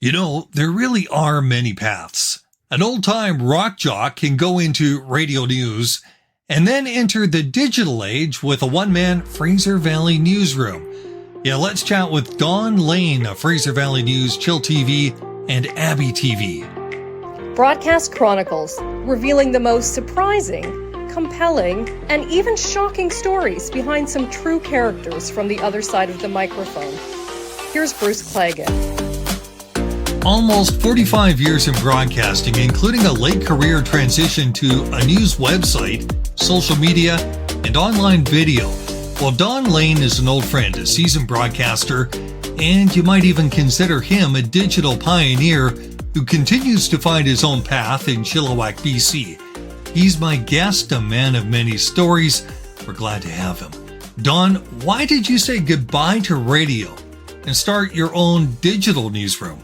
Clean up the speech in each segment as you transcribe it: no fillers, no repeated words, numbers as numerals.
You know, there really are many paths. An old-time rock jock can go into radio news and then enter the digital age with a one-man Fraser Valley newsroom. Yeah, let's chat with Don Lehn of Fraser Valley News, Chill TV, and Abby TV. Broadcast Chronicles, revealing the most surprising, compelling, and even shocking stories behind some true characters from the other side of the microphone. Here's Bruce Claggett. Almost 45 years in broadcasting, including a late career transition to a news website, social media, and online video. Well, Don Lehn is an old friend, a seasoned broadcaster, and you might even consider him a digital pioneer who continues to find his own path in Chilliwack, BC. He's my guest, a man of many stories. We're glad to have him. Don, why did you say goodbye to radio and start your own digital newsroom?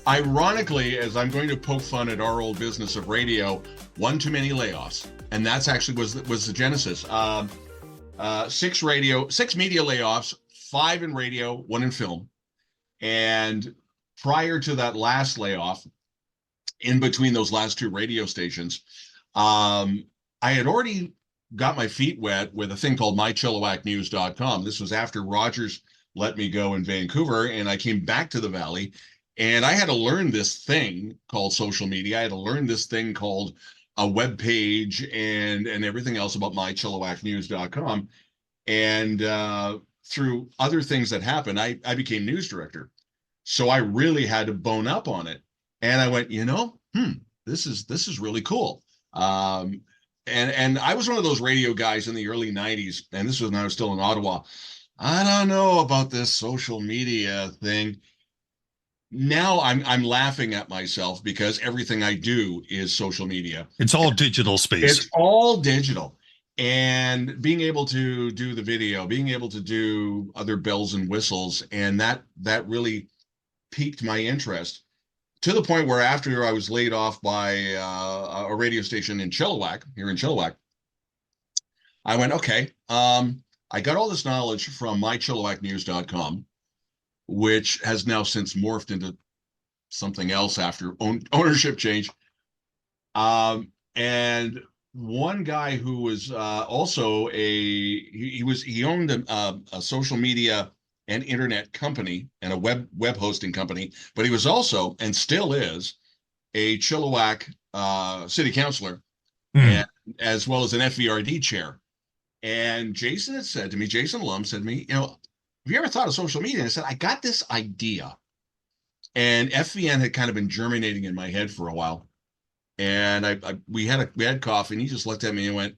Ironically, as I'm going to poke fun at our old business of radio, one too many layoffs, and that's actually was the genesis. Six media layoffs, 5 in radio, 1 in film, and prior to that last layoff, in between those last 2 radio stations, I had already got my feet wet with a thing called mychilliwacknews.com. This was after Rogers let me go in Vancouver, and I came back to the Valley. And I had to learn this thing called social media. I had to learn this thing called a web page and everything else about mychilliwacknews.com. And through other things that happened, I became news director. So I really had to bone up on it. And I went, this is really cool. And I was one of those radio guys in the early 90s, and this was when I was still in Ottawa. I don't know about this social media thing. Now I'm laughing at myself because everything I do is social media. It's all digital space. It's all digital. And being able to do the video, being able to do other bells and whistles, and that really piqued my interest to the point where after I was laid off by a radio station in Chilliwack, here in Chilliwack, I went, okay, I got all this knowledge from mychilliwacknews.com, which has now since morphed into something else after ownership change. And one guy who was also he owned a social media and internet company and a web hosting company, but he was also, and still is, a Chilliwack city councilor, and as well as an FVRD chair. And Jason Lum said to me, have you ever thought of social media? And I said, I got this idea. And FVN had kind of been germinating in my head for a while. And we had coffee, and he just looked at me and went,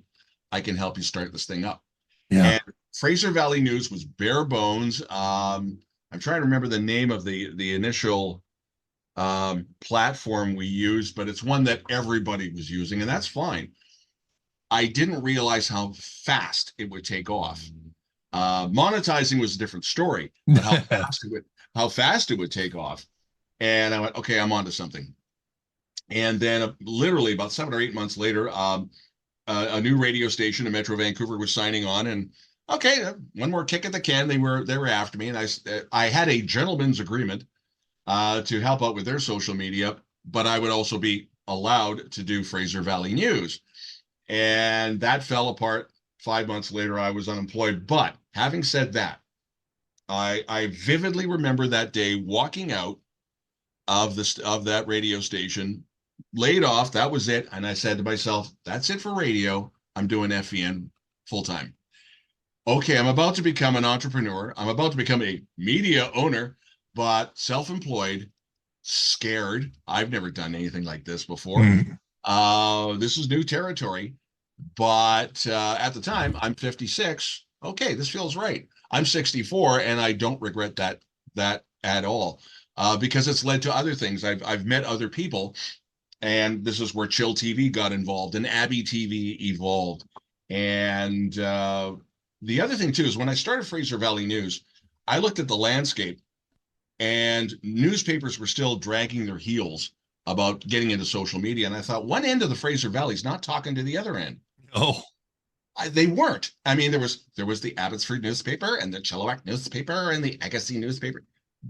I can help you start this thing up. Yeah. And Fraser Valley News was bare bones. I'm trying to remember the name of the initial platform we used, but it's one that everybody was using, and that's fine. I didn't realize how fast it would take off. Monetizing was a different story, but how fast it would take off. And I went, okay, I'm onto something. And then literally about 7 or 8 months later, a new radio station in Metro Vancouver was signing on, and okay, one more kick at the can. They were after me, and I had a gentleman's agreement to help out with their social media, but I would also be allowed to do Fraser Valley News. And that fell apart. 5 months later, I was unemployed. But having said that, I vividly remember that day walking out of that radio station, laid off. That was it. And I said to myself, that's it for radio. I'm doing FEN full time. Okay, I'm about to become an entrepreneur. I'm about to become a media owner, but self-employed, scared. I've never done anything like this before. This is new territory. But at the time, I'm 56. Okay, this feels right. I'm 64, and I don't regret that at all, because it's led to other things. I've met other people, and this is where Chill TV got involved, and Abby TV evolved. And the other thing too is when I started Fraser Valley News, I looked at the landscape, and newspapers were still dragging their heels about getting into social media, and I thought one end of the Fraser Valley is not talking to the other end. Oh, they weren't. I mean, there was the Abbotsford newspaper and the Chilliwack newspaper and the Agassiz newspaper,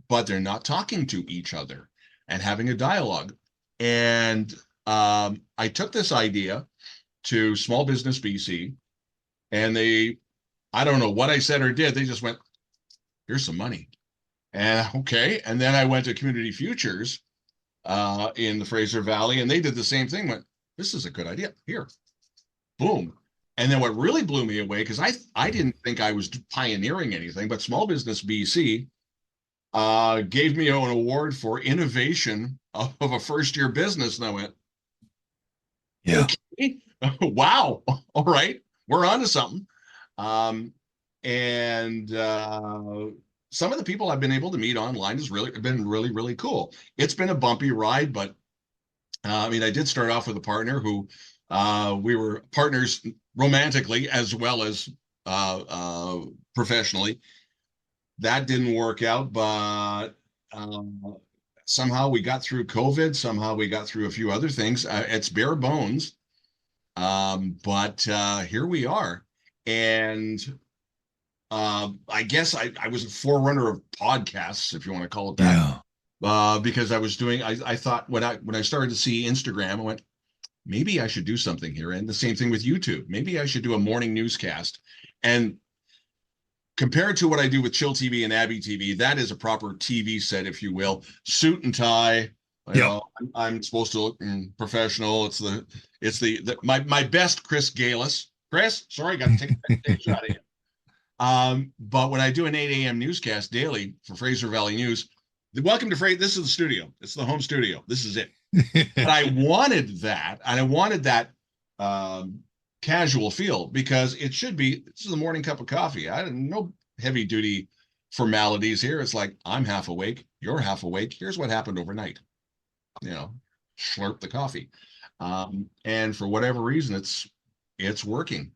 but they're not talking to each other. and having a dialogue. And I took this idea to Small Business BC, and I don't know what I said or did. They just went, here's some money. And okay. And then I went to Community Futures in the Fraser Valley, and they did the same thing. Went, this is a good idea. Here, boom. And then what really blew me away, because I didn't think I was pioneering anything, but Small Business BC gave me an award for innovation of a first-year business. And I went, Yeah. okay, wow, all right, we're on to something. And some of the people I've been able to meet online has been really, really cool. It's been a bumpy ride, but I mean, I did start off with a partner who we were partners romantically as well as professionally. That didn't work out, but somehow we got through COVID. Somehow we got through a few other things. It's bare bones, but here we are. And I guess I was a forerunner of podcasts, if you want to call it that. Yeah. Because I thought when I started to see Instagram, I went, maybe I should do something here. And the same thing with YouTube. Maybe I should do a morning newscast. And compared to what I do with Chill TV and Abby TV, that is a proper TV set, if you will. Suit and tie. You know, I'm supposed to look professional. It's my best Chris Galis. Chris, sorry, got to take a shot at you. But when I do an 8 a.m. newscast daily for Fraser Valley News, welcome to Fraser. This is the studio. It's the home studio. This is it. But I wanted that, and I wanted that casual feel, because it should be, this is a morning cup of coffee. I didn't no heavy duty formalities here. It's like, I'm half awake, you're half awake. Here's what happened overnight. You know, slurp the coffee. And for whatever reason, it's working.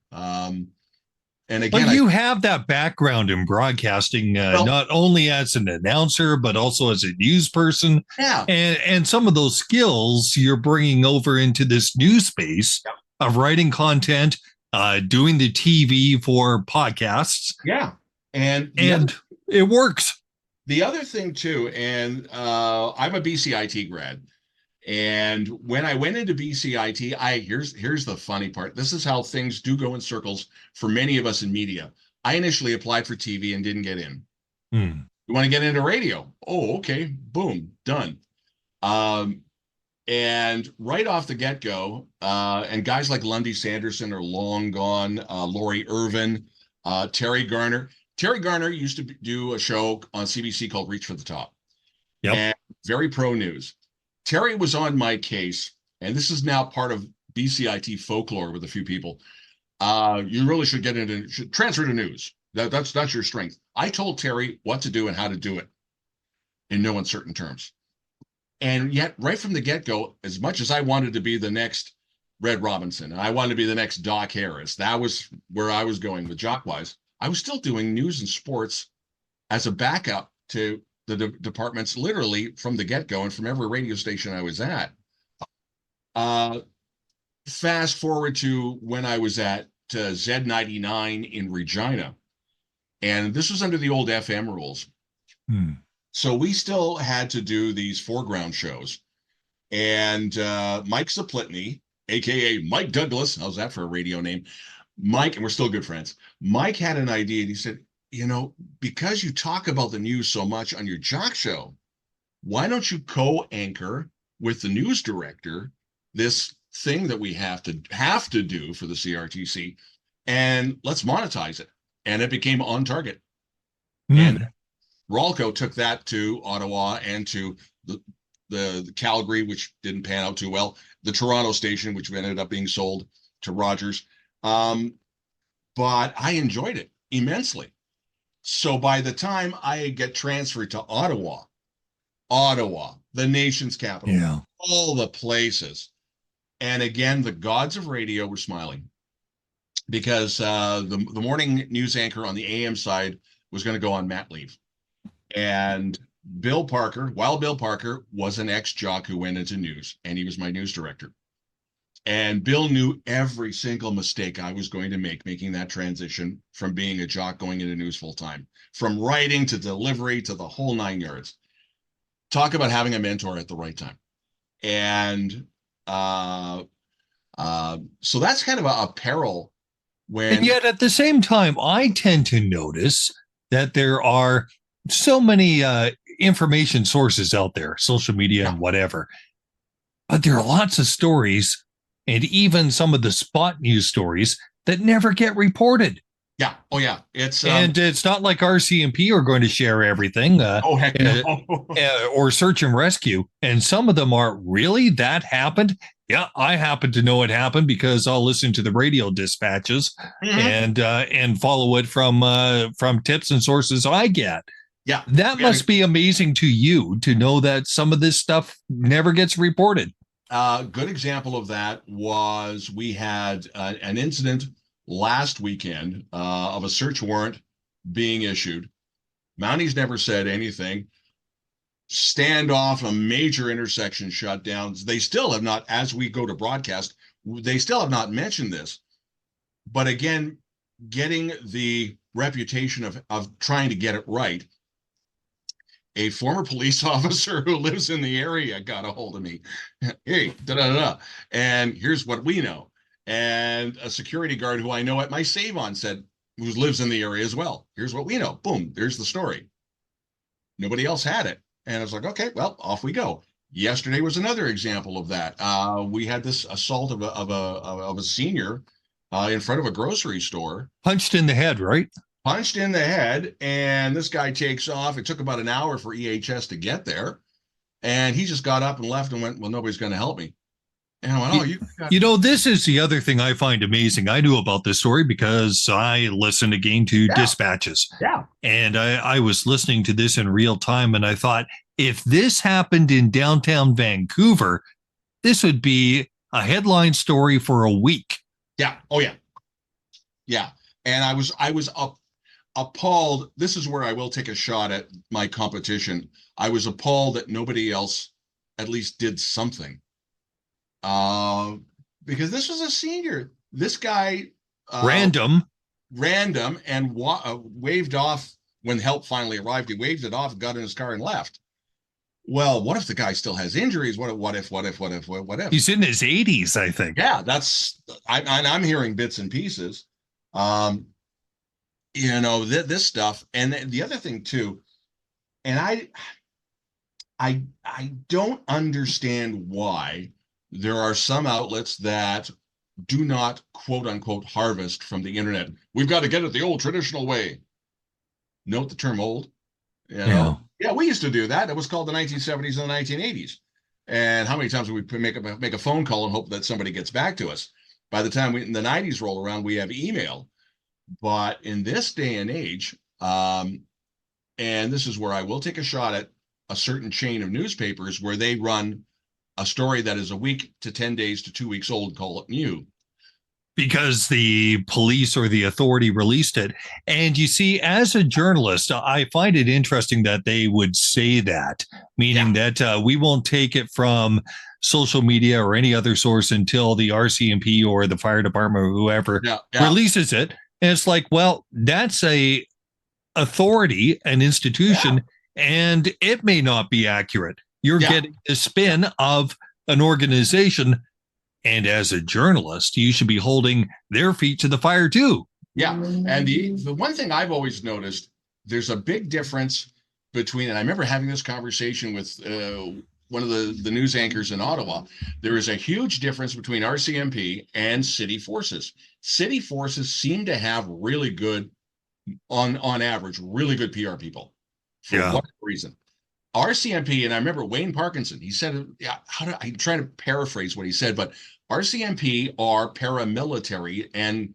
And again, but you have that background in broadcasting, not only as an announcer, but also as a news person. Yeah. And some of those skills you're bringing over into this new space of writing content, doing the TV for podcasts. Yeah. And it works. The other thing too, and I'm a BCIT grad. And when I went into BCIT, here's the funny part. This is how things do go in circles for many of us in media. I initially applied for TV and didn't get in. You want to get into radio? Oh, okay. Boom, done. And right off the get-go, and guys like Lundy Sanderson are long gone, Lori Irvin, Terry Garner. Terry Garner used to do a show on CBC called Reach for the Top. Yep. And very pro news. Terry was on my case, and this is now part of BCIT folklore with a few people. You really should transfer to news. That's your strength. I told Terry what to do and how to do it in no uncertain terms. And yet, right from the get-go, as much as I wanted to be the next Red Robinson, and I wanted to be the next Doc Harris, that was where I was going with Jockwise, I was still doing news and sports as a backup to the departments, literally from the get-go and from every radio station I was at. Fast forward to when I was at Z99 in Regina, and this was under the old FM rules. So we still had to do these foreground shows, and Mike Zaplitny, aka Mike Douglas, how's that for a radio name? Mike, and we're still good friends. Mike had an idea, and he said, you know, because you talk about the news so much on your Jock show, why don't you co-anchor with the news director this thing that we have to do for the CRTC, and let's monetize it. And it became On Target. And Ralco took that to Ottawa and to the Calgary, which didn't pan out too well, the Toronto station, which ended up being sold to Rogers. But I enjoyed it immensely. So by the time I get transferred to Ottawa, the nation's capital, all the places. And again, the gods of radio were smiling, because the morning news anchor on the AM side was going to go on mat leave. And Bill Parker was an ex-jock who went into news, and he was my news director. And Bill knew every single mistake I was going to make, making that transition from being a jock going into news full time, from writing to delivery to the whole 9 yards. talk about having a mentor at the right time. And so that's kind of a peril when. And yet at the same time, I tend to notice that there are so many information sources out there, social media and whatever, but there are lots of stories and even some of the spot news stories that never get reported. Yeah. Oh, yeah. It's and it's not like RCMP are going to share everything. Oh, heck no. Or search and rescue. And some of them are, really, that happened? Yeah, I happen to know it happened because I'll listen to the radio dispatches and follow it from tips and sources I get. Yeah. That must be amazing to you to know that some of this stuff never gets reported. Good example of that was we had an incident last weekend of a search warrant being issued. Mounties never said anything. Standoff, a major intersection shut down. They still have not, as we go to broadcast, they still have not mentioned this. But again, getting the reputation of trying to get it right, a former police officer who lives in the area got a hold of me. Hey, da-da-da-da. And here's what we know. And a security guard who I know at my save-on said, who lives in the area as well. Here's what we know. Boom, there's the story. Nobody else had it. And I was like, okay, well, off we go. Yesterday was another example of that. We had this assault of a senior in front of a grocery store. Punched in the head, right? Punched in the head, and this guy takes off. It took about an hour for EHS to get there. And he just got up and left and went, well, nobody's going to help me. And I went, oh, you know, this is the other thing I find amazing. I knew about this story because I listened again to dispatches. Yeah. And I was listening to this in real time, and I thought, if this happened in downtown Vancouver, this would be a headline story for a week. Yeah. Oh, yeah. Yeah. And I was appalled. This is where I will take a shot at my competition. I was appalled that nobody else at least did something. Because this was a senior. This guy random and waved off when help finally arrived. He waved it off, got in his car, and left. Well, what if the guy still has injuries? What if? He's in his 80s, I think. Yeah, I'm hearing bits and pieces. This stuff, and the other thing too, and I don't understand why there are some outlets that do not, quote unquote, harvest from the internet. We've got to get it the old traditional way. Note the term old. Yeah, we used to do that. It was called the 1970s and the 1980s. And how many times do we make a phone call and hope that somebody gets back to us? By the time the 90s roll around, we have email. But in this day and age, and this is where I will take a shot at a certain chain of newspapers where they run a story that is a week to 10 days to 2 weeks old, call it new. Because the police or the authority released it. And you see, as a journalist, I find it interesting that they would say that, meaning that we won't take it from social media or any other source until the RCMP or the fire department or whoever releases it. And it's like, well, that's a authority, an institution, and it may not be accurate. You're getting the spin of an organization. And as a journalist, you should be holding their feet to the fire too. Yeah. And the one thing I've always noticed, there's a big difference between, and I remember having this conversation with one of the news anchors in Ottawa. There is a huge difference between RCMP and city forces. City forces seem to have really good, on average, really good PR people for whatever reason. RCMP, and I remember Wayne Parkinson, he said, I'm trying to paraphrase what he said, but RCMP are paramilitary and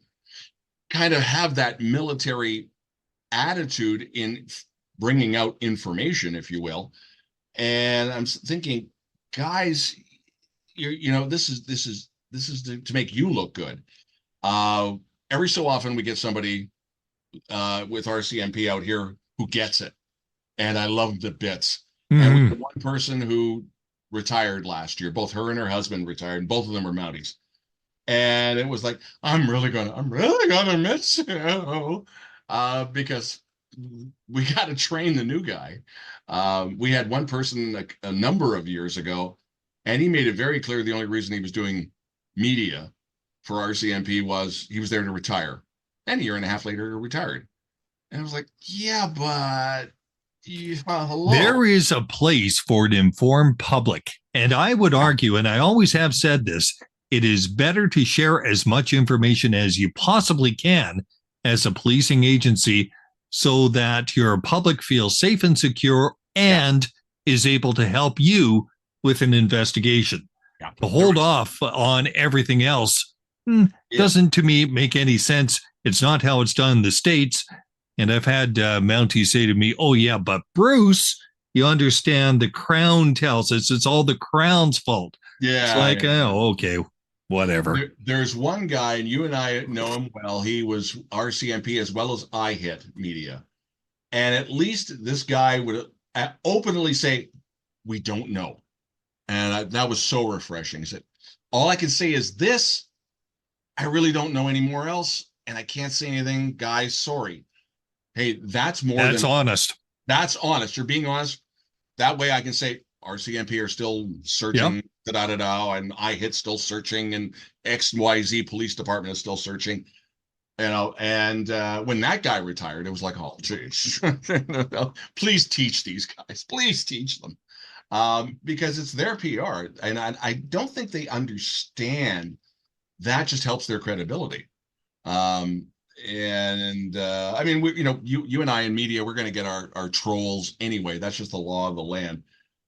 kind of have that military attitude in bringing out information, if you will. And I'm thinking, guys, this is to make you look good. Every so often we get somebody with RCMP out here who gets it, and I love them to bits. And we had one person who retired last year. Both her and her husband retired, and both of them were Mounties. And it was like, I'm really gonna miss you, because we got to train the new guy. We had one person a number of years ago, and he made it very clear the only reason he was doing media for RCMP was he was there to retire. And a year and a half later, he retired. And I was like, yeah, but hello. There is a place for an informed public. And I would argue, and I always have said this, it is better to share as much information as you possibly can as a policing agency so that your public feels safe and secure and is able to help you with an investigation. Yeah. To hold off on everything else doesn't, to me, make any sense. It's not how it's done in the States. And I've had Mounties say to me, oh, yeah, but Bruce, you understand the Crown tells us it's all the Crown's fault. Yeah. It's like, oh, okay, whatever. There's one guy, and you and I know him well. He was RCMP as well as I hit media. And at least this guy would openly say, we don't know. And that was so refreshing. He said, all I can say is this. I really don't know anymore else. And I can't say anything. Guys, sorry. Hey, that's honest. That's honest. You're being honest. That way I can say RCMP are still searching, and I hit still searching, and XYZ police department is still searching. And when that guy retired, it was like, oh, geez. Please teach these guys. Please teach them. Because it's their PR. And I don't think they understand that just helps their credibility. I mean, you and I in media, we're going to get our trolls anyway. That's just the law of the land.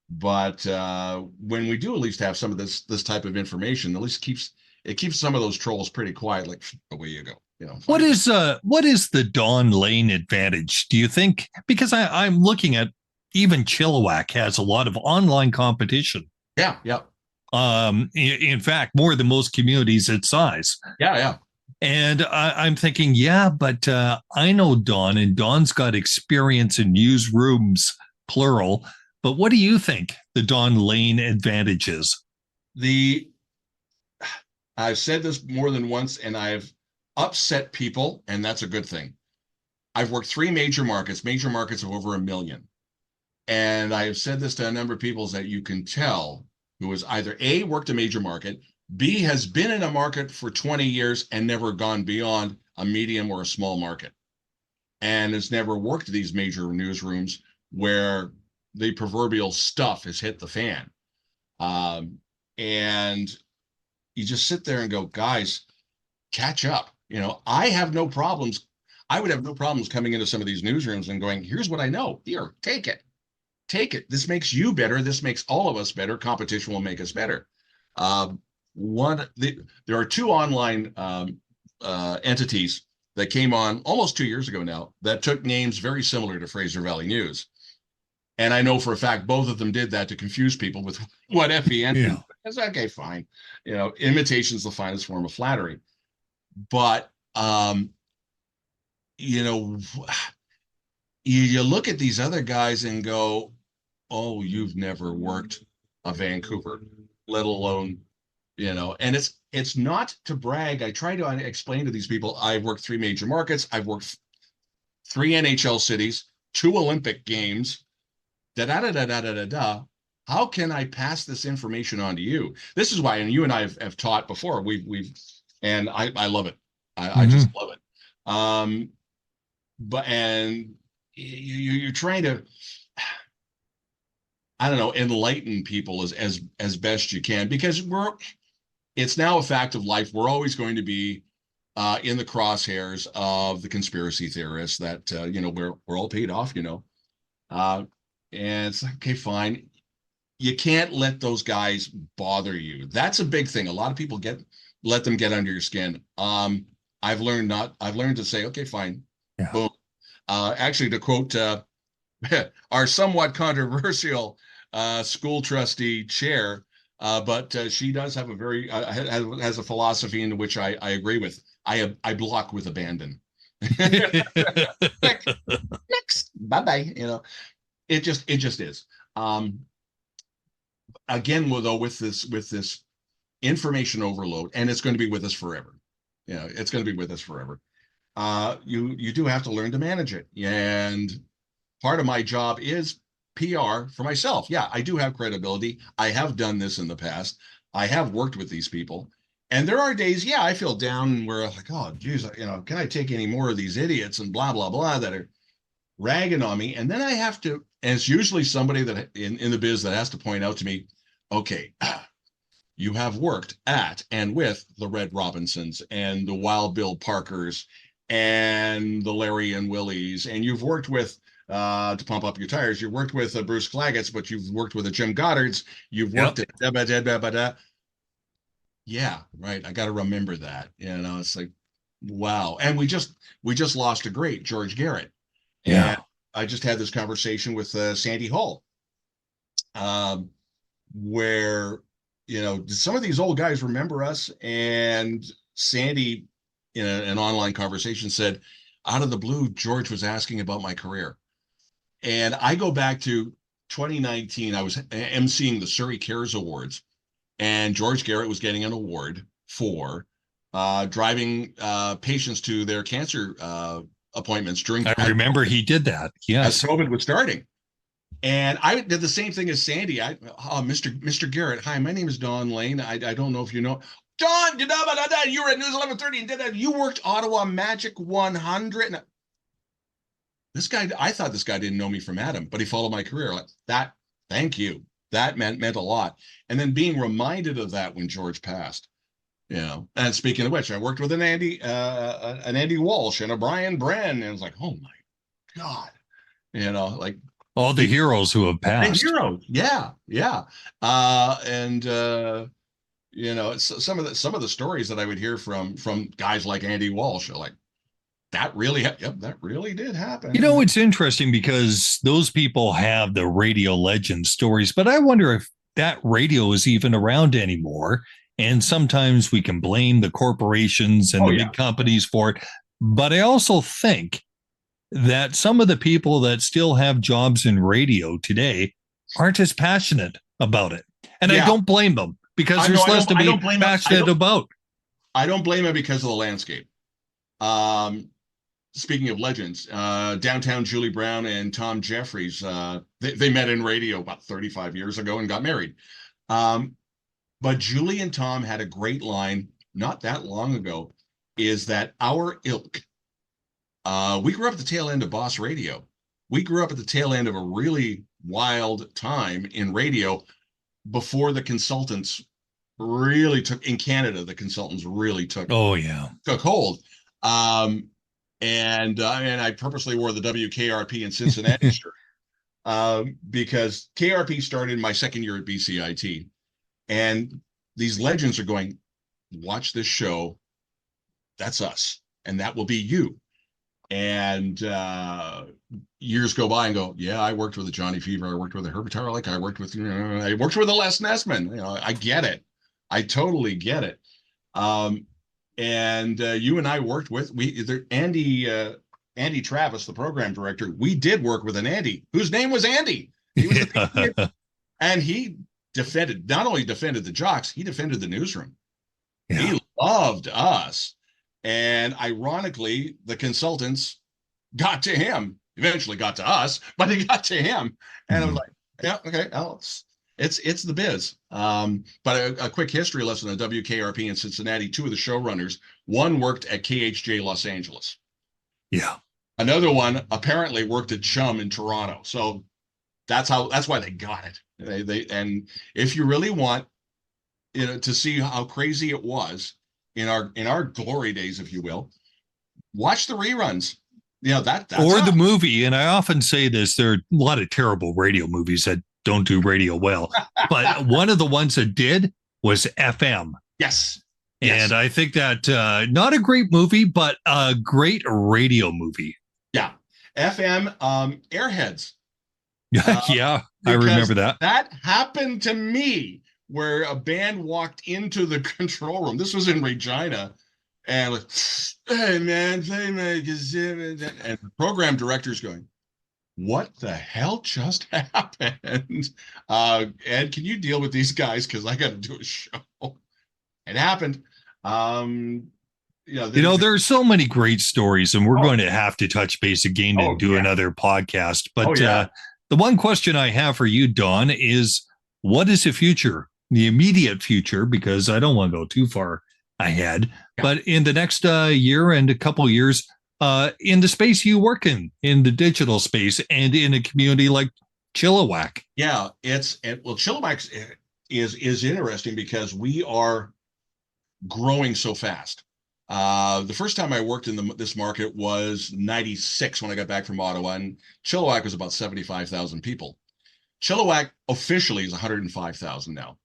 But when we do at least have some of this type of information, at least keeps some of those trolls pretty quiet. Like, away you go. What is the Don Lehn advantage, do you think? Because I'm looking at even Chilliwack has a lot of online competition. Yeah. In fact, more than most communities its size. Yeah. And I'm thinking, but I know Don, and Don's got experience in newsrooms, plural. But what do you think the Don Lehn advantage is? I've said this more than once, and I've upset people, and that's a good thing. I've worked 3 major markets of over 1 million. And I have said this to a number of people, is that you can tell who has either A, worked a major market, B, has been in a market for 20 years and never gone beyond a medium or a small market, and has never worked these major newsrooms where the proverbial stuff has hit the fan. And you just sit there and go, guys, catch up. I have no problems. I would have no problems coming into some of these newsrooms and going, here's what I know. Here, take it. This makes you better. This makes all of us better. Competition will make us better. There are 2 online entities that came on almost 2 years ago now that took names very similar to Fraser Valley News. And I know for a fact both of them did that to confuse people with what FEN is. It's okay, fine. Imitation is the finest form of flattery. But you look at these other guys and go, oh, you've never worked a Vancouver, let alone, and it's not to brag. I try to explain to these people, I've worked 3 major markets. I've worked 3 NHL cities, 2 Olympic games, How can I pass this information on to you? This is why, and you and I have taught before, and I love it. I just love it. And you're trying to, I don't know, enlighten people as best you can, because it's now a fact of life. We're always going to be in the crosshairs of the conspiracy theorists that, we're all paid off, and it's like, okay, fine. You can't let those guys bother you. That's a big thing. A lot of people let them get under your skin. I've learned to say, okay, fine. Yeah. Boom. Actually, to quote our somewhat controversial school trustee chair, but she does have a very has a philosophy in which I agree with. I block with abandon. Next, bye bye. It just is. Again, though, with this information overload, and it's going to be with us forever. It's going to be with us forever. you do have to learn to manage it. And part of my job is PR for myself. Yeah, I do have credibility. I have done this in the past. I have worked with these people. And there are days, yeah, I feel down where I'm like, oh, geez, can I take any more of these idiots and blah, blah, blah that are ragging on me? And then I have to, and it's usually somebody that in the biz that has to point out to me, okay, you have worked at and with the Red Robinsons and the Wild Bill Parkers and the Larry and Willies, and you've worked with to pump up your tires. You've worked with Bruce Claggett's, but you've worked with the Jim Goddards. You've worked Yep. at yeah, right. I got to remember that. It's like, wow. And we just lost a great George Garrett, Yeah. and I just had this conversation with Sandy Hall, um, where some of these old guys remember us, and Sandy, in an online conversation, said, out of the blue, George was asking about my career. And I go back to 2019. I was emceeing the Surrey Cares Awards, and George Garrett was getting an award for driving patients to their cancer appointments during. I remember he did that. As Yes. COVID was starting. And I did the same thing as Sandy. Mr. Garrett, hi, my name is Don Lehn. I don't know if you know. Don, you were at News 1130 and you worked Ottawa Magic 100. And this guy, I thought this guy didn't know me from Adam, but he followed my career. Like that, thank you. That meant a lot. And then being reminded of that when George passed. And speaking of which, I worked with an Andy Walsh and a Brian Bren, and it was like, oh my God. Like All the heroes who have passed. heroes. Yeah. It's some of the stories that I would hear from guys like Andy Walsh are like, that really, that really did happen. It's interesting because those people have the radio legend stories, but I wonder if that radio is even around anymore. And sometimes we can blame the corporations and the big companies for it. But I also think that some of the people that still have jobs in radio today aren't as passionate about it. And I don't blame them because there's less to be passionate about. I don't blame them because of the landscape. Speaking of legends, downtown Julie Brown and Tom Jeffries, they met in radio about 35 years ago and got married. But Julie and Tom had a great line not that long ago, is that our ilk, we grew up at the tail end of Boss Radio. We grew up at the tail end of a really wild time in radio before the consultants really took, in Canada, the consultants really took hold. And I purposely wore the WKRP in Cincinnati shirt because KRP started my second year at BCIT. And these legends are going, watch this show. That's us. And that will be you. And years go by and go, yeah, I worked with a Johnny Fever. I worked with a Herbert Tarlick. I worked with a Les Nessman. I get it. I totally get it. And you and I worked with Andy Travis, the program director. We did work with an Andy whose name was Andy. He was and he not only defended the jocks, he defended the newsroom. Yeah. He loved us. And ironically, the consultants got to him, eventually got to us, but they got to him. And I was like, yeah, okay, well, it's the biz. But a quick history lesson on WKRP in Cincinnati. Two of the showrunners, one worked at KHJ Los Angeles. Yeah. Another one apparently worked at Chum in Toronto. So that's why they got it. And if you really want, to see how crazy it was in our glory days, if you will, watch the reruns. That's or the movie. And I often say this: there are a lot of terrible radio movies that don't do radio well, but one of the ones that did was FM. Yes. And I think that not a great movie, but a great radio movie. Yeah. FM, Airheads. Yeah, I remember that. That happened to me where a band walked into the control room. This was in Regina. And like, hey, man, play my and the program director's going, what the hell just happened? Ed, can you deal with these guys? Because I got to do a show. It happened. There are so many great stories, and we're going to have to touch base again and do another podcast. But the one question I have for you, Don, is what is the future, the immediate future, because I don't want to go too far ahead, but in the next year and a couple of years, in the space you work in the digital space and in a community like Chilliwack. Yeah, Chilliwack is interesting because we are growing so fast. The first time I worked in this market was 96 when I got back from Ottawa, and Chilliwack was about 75,000 people. Chilliwack officially is 105,000 now.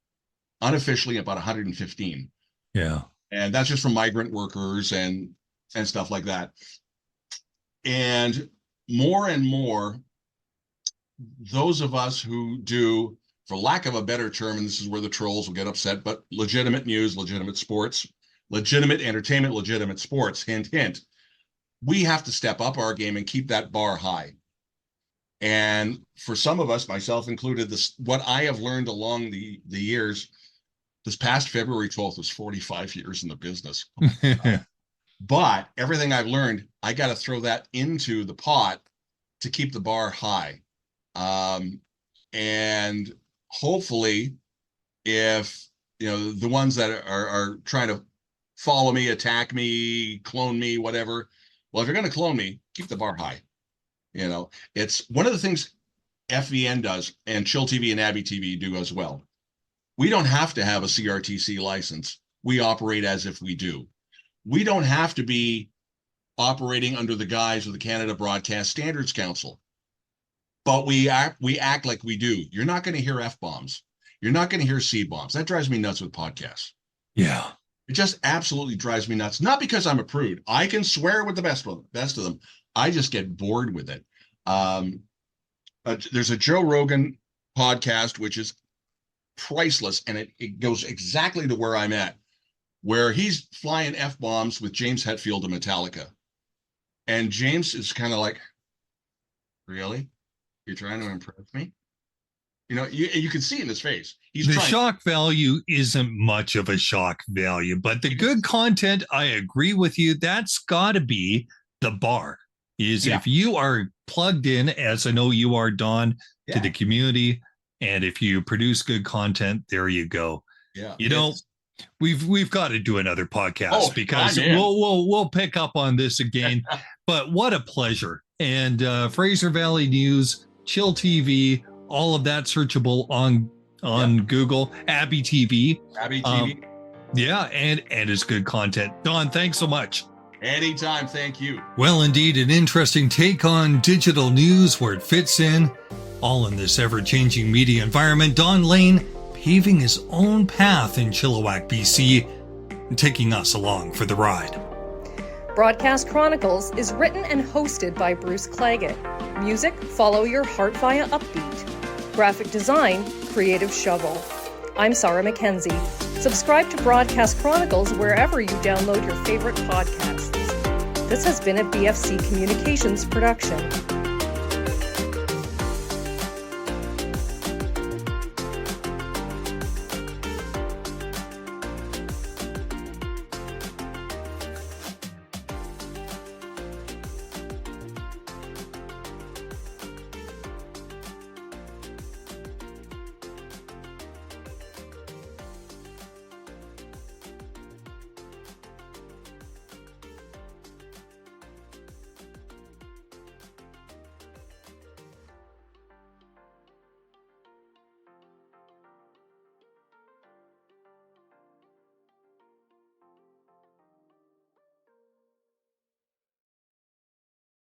Unofficially about 115. Yeah. And that's just from migrant workers and stuff like that. And more, those of us who do, for lack of a better term, and this is where the trolls will get upset, but legitimate news, legitimate sports, legitimate entertainment, legitimate sports, hint, hint, we have to step up our game and keep that bar high. And for some of us, myself included, what I have learned along the years, this past February 12th was 45 years in the business. But everything I've learned, I got to throw that into the pot to keep the bar high. And hopefully, if the ones that are trying to follow me, attack me, clone me, whatever, well, if you're going to clone me, keep the bar high. It's one of the things FVN does, and Chill TV and Abby TV do as well. We don't have to have a CRTC license. We operate as if we do. We don't have to be operating under the guise of the Canada Broadcast Standards Council, but we act like we do. You're not going to hear F-bombs. You're not going to hear C-bombs. That drives me nuts with podcasts. Yeah. It just absolutely drives me nuts. Not because I'm a prude. I can swear with the best of them. I just get bored with it. There's a Joe Rogan podcast, which is priceless, and it goes exactly to where I'm at, where he's flying F-bombs with James Hetfield of Metallica. And James is kind of like, really? You're trying to impress me? You can see in his face. The shock value isn't much of a shock value, but the good content, I agree with you. That's got to be the bar. If you are plugged in, as I know you are, Don, to the community, and if you produce good content, there you go. Yeah. We've got to do another podcast because we'll pick up on this again. But what a pleasure. And Fraser Valley News, Chill TV, all of that searchable on Google, Abby TV. Abby TV. And it's good content. Don, thanks so much. Anytime. Thank you. Well, indeed, an interesting take on digital news, where it fits in, all in this ever-changing media environment. Don Lehn paving his own path in Chilliwack, BC, and taking us along for the ride. Broadcast Chronicles is written and hosted by Bruce Claggett. Music, Follow Your Heart via Upbeat. Graphic design, Creative Shovel. I'm Sarah McKenzie. Subscribe to Broadcast Chronicles wherever you download your favorite podcasts. This has been a BFC Communications production.